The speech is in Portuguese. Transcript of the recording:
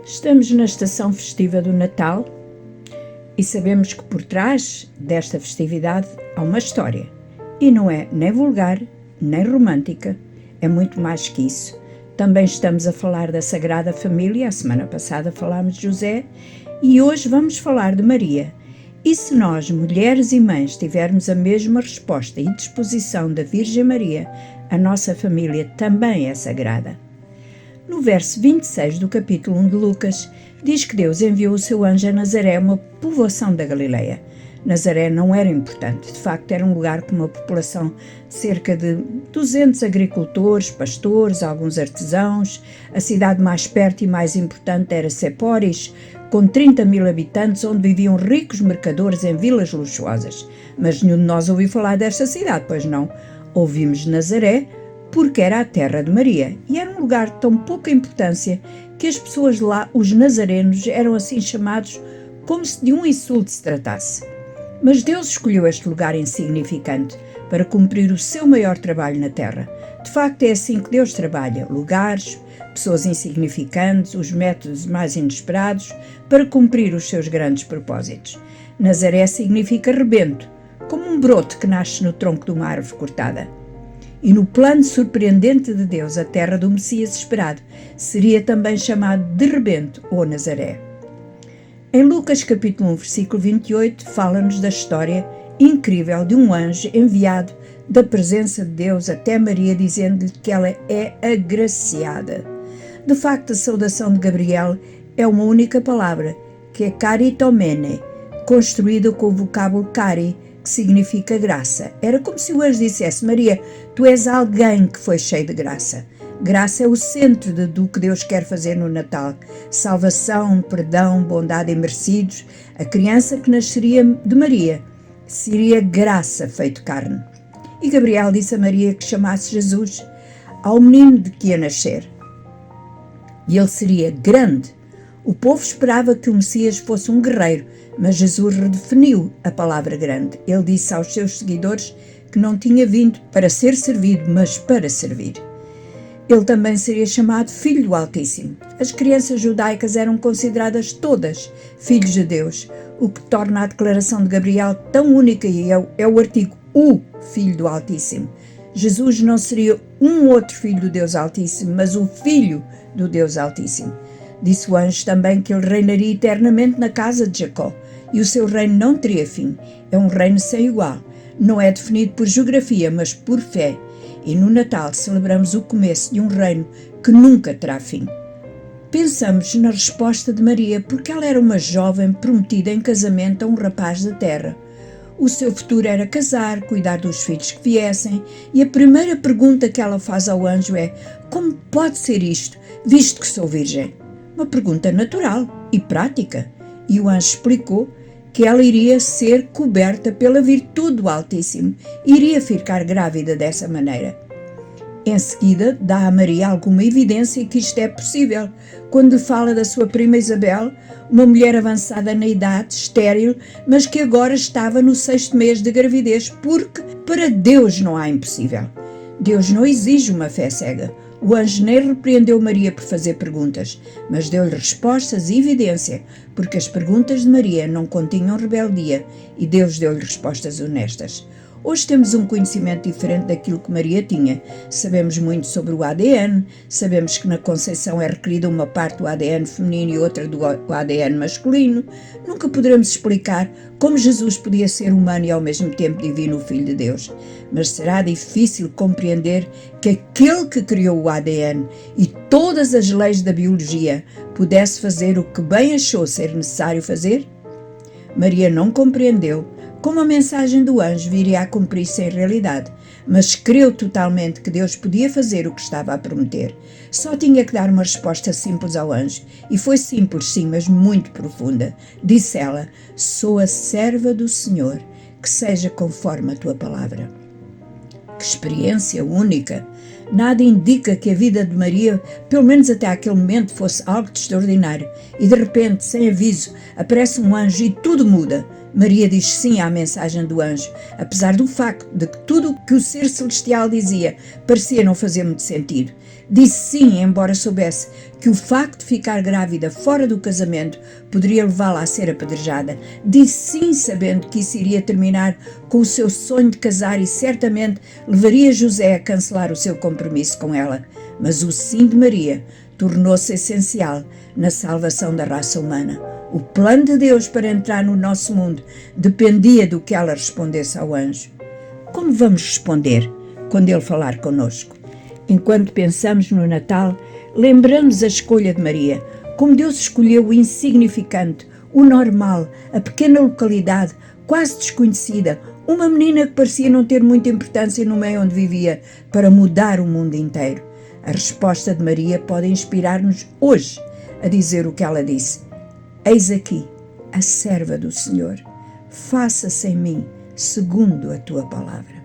Estamos na estação festiva do Natal e sabemos que por trás desta festividade há uma história. E não é nem vulgar, nem romântica, é muito mais que isso. Também estamos a falar da Sagrada Família, a semana passada falámos de José e hoje vamos falar de Maria. E se nós, mulheres e mães, tivermos a mesma resposta e disposição da Virgem Maria, a nossa família também é sagrada. No verso 26 do capítulo 1 de Lucas, diz que Deus enviou o seu anjo a Nazaré, uma povoação da Galileia. Nazaré não era importante, de facto era um lugar com uma população de cerca de 200 agricultores, pastores, alguns artesãos. A cidade mais perto e mais importante era Sepphoris, com 30 mil habitantes, onde viviam ricos mercadores em vilas luxuosas. Mas nenhum de nós ouviu falar desta cidade, pois não. Ouvimos Nazaré, porque era a terra de Maria, e era um lugar de tão pouca importância que as pessoas lá, os nazarenos, eram assim chamados como se de um insulto se tratasse. Mas Deus escolheu este lugar insignificante para cumprir o seu maior trabalho na terra. De facto é assim que Deus trabalha, lugares, pessoas insignificantes, os métodos mais inesperados para cumprir os seus grandes propósitos. Nazaré significa rebento, como um broto que nasce no tronco de uma árvore cortada. E no plano surpreendente de Deus, a terra do Messias esperado seria também chamado de rebento ou Nazaré. Em Lucas capítulo 1, versículo 28, fala-nos da história incrível de um anjo enviado da presença de Deus até Maria, dizendo-lhe que ela é agraciada. De facto, a saudação de Gabriel é uma única palavra, que é caritomene, construída com o vocábulo cari, que significa graça. Era como se o anjo dissesse: Maria, tu és alguém que foi cheio de graça. Graça é o centro do que Deus quer fazer no Natal. Salvação, perdão, bondade e merecidos. A criança que nasceria de Maria seria graça feito carne. E Gabriel disse a Maria que chamasse Jesus ao menino de que ia nascer. E ele seria grande. O povo esperava que o Messias fosse um guerreiro, mas Jesus redefiniu a palavra grande. Ele disse aos seus seguidores que não tinha vindo para ser servido, mas para servir. Ele também seria chamado Filho do Altíssimo. As crianças judaicas eram consideradas todas filhos de Deus, o que torna a declaração de Gabriel tão única, e é o artigo o Filho do Altíssimo. Jesus não seria um outro filho do Deus Altíssimo, mas o Filho do Deus Altíssimo. Disse o anjo também que ele reinaria eternamente na casa de Jacó, e o seu reino não teria fim. É um reino sem igual. Não é definido por geografia, mas por fé. E no Natal celebramos o começo de um reino que nunca terá fim. Pensamos na resposta de Maria, porque ela era uma jovem prometida em casamento a um rapaz da terra. O seu futuro era casar, cuidar dos filhos que viessem, e a primeira pergunta que ela faz ao anjo é: como pode ser isto, visto que sou virgem? Uma pergunta natural e prática. E o anjo explicou que ela iria ser coberta pela virtude do Altíssimo, iria ficar grávida dessa maneira. Em seguida, dá a Maria alguma evidência que isto é possível, quando fala da sua prima Isabel, uma mulher avançada na idade, estéril, mas que agora estava no 6º mês de gravidez, porque para Deus não há impossível. Deus não exige uma fé cega. O anjo nem repreendeu Maria por fazer perguntas, mas deu-lhe respostas e evidência, porque as perguntas de Maria não continham rebeldia e Deus deu-lhe respostas honestas. Hoje temos um conhecimento diferente daquilo que Maria tinha. Sabemos muito sobre o ADN, sabemos que na concepção é requerida uma parte do ADN feminino e outra do ADN masculino. Nunca poderemos explicar como Jesus podia ser humano e ao mesmo tempo divino, o Filho de Deus. Mas será difícil compreender que aquele que criou o ADN e todas as leis da biologia pudesse fazer o que bem achou ser necessário fazer? Maria não compreendeu como a mensagem do anjo viria a cumprir-se em realidade, mas creu totalmente que Deus podia fazer o que estava a prometer. Só tinha que dar uma resposta simples ao anjo, e foi simples sim, mas muito profunda. Disse ela: sou a serva do Senhor, que seja conforme a tua palavra. Que experiência única! Nada indica que a vida de Maria, pelo menos até aquele momento, fosse algo de extraordinário, e de repente, sem aviso, aparece um anjo e tudo muda. Maria diz sim à mensagem do anjo, apesar do facto de que tudo o que o ser celestial dizia parecia não fazer muito sentido. Disse sim, embora soubesse que o facto de ficar grávida fora do casamento poderia levá-la a ser apedrejada. Disse sim, sabendo que isso iria terminar com o seu sonho de casar e certamente levaria José a cancelar o seu compromisso com ela. Mas o sim de Maria tornou-se essencial na salvação da raça humana. O plano de Deus para entrar no nosso mundo dependia do que ela respondesse ao anjo. Como vamos responder quando ele falar conosco? Enquanto pensamos no Natal, lembramos a escolha de Maria, como Deus escolheu o insignificante, o normal, a pequena localidade, quase desconhecida, uma menina que parecia não ter muita importância no meio onde vivia, para mudar o mundo inteiro. A resposta de Maria pode inspirar-nos hoje a dizer o que ela disse: Eis aqui a serva do Senhor, faça-se em mim segundo a tua palavra.